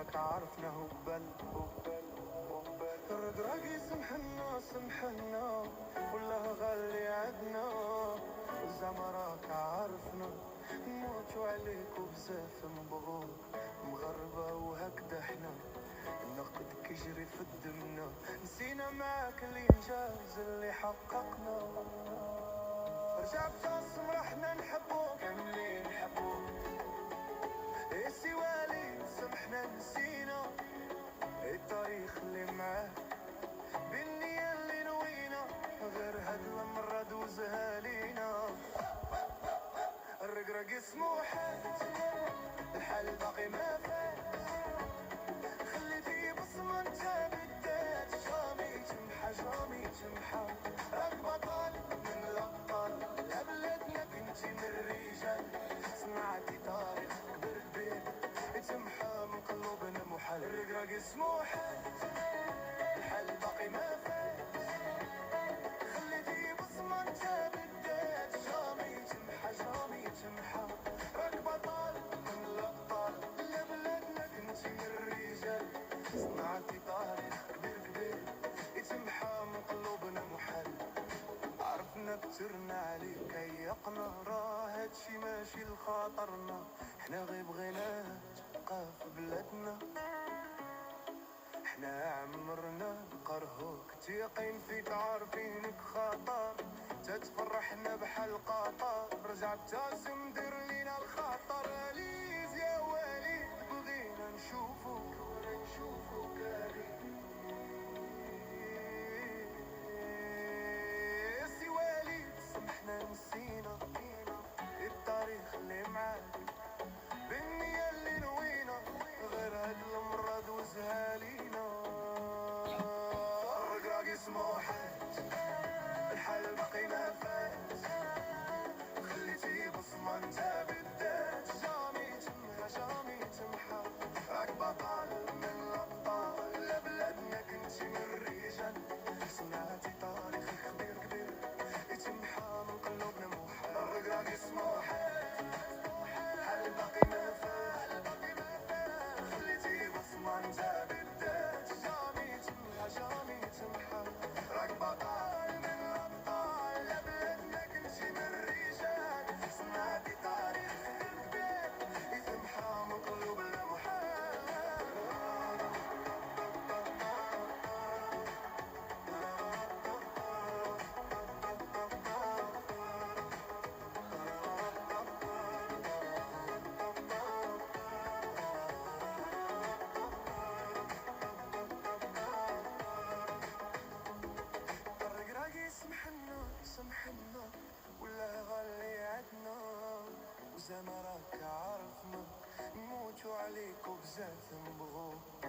راك عارفنا هبل. الرقراق سمحنا سمحنا والله غالي عدنا، زعما راك عارفنا نموتو عليك وبزاف نبغوك. مغربة وهكدا حنا النقد كيجري في دمنا، نسينا معاك الانجاز اللي حققنا. رجع بتصم حنا نحبوك كاملين نحبوك، سوالي سمحنا نسينا التاريخ اللي معاه بالنية اللي نوينا، غير هاد المرة دوزها لينا. الرقراق سموحات الحال باقي ما فات، خليتي بصمة انت بالذات، جامي تمحى جامي تمحى. راك بطل من الابطال، لا بلادنا كنتي من الرجال، صنعتي تاريخ كبر كبير تمحى من قلوبنا محال. الرقراق سموحات الحال باقي ما فات، خليتي بصمة انت بالذات، جامي تمحى جامي تمحى. راك بطل من الابطال، لا بلادنا كنتي من الرجال، صنعتي تاريخ كبير كبير يتمحى من قلوبنا محال. عرفنا كترنا عليك ايقنا، راه هادشي ماشي لخاطرنا، حنا غير بغيناه تبقى في بلادنا. حنا عمرنا نقرهوك تيقين فيك عارفينك خطر، تتفرحنا بحال قطر، رجع بتاسم دير لينا الخطر. اليز يا وليد بغينا نشوفوك سي وليد سمحنا نسينا التاريخ اللي معاك بالنية اللي نوينا، غير هاد المرة دوزها لينا. الرقراق سموحات الحال باقي ما فات، خليتي بصمة انت بالذات، جامي تمحى جامي تمحى. راك بطل من الابطال، لا بلادنا كنتي من الرجال، صنعتي تاريخ كبير كبير يتمحى من قلوبنا محال. الرقراق سموحات الحال باقي ما فات، خليتي بصمة انت بالذات، جامي تمحى جامي تمحى. راك بطل من الابطال، لا بلادنا كنتي من الرجال، صنعتي تاريخ كبير يتمحى من قلوبنا محال. الرقراق سمحنا ولا غالي عدنا، وزعما راك عارفنا نموتو عليك وبزاف نبغوك.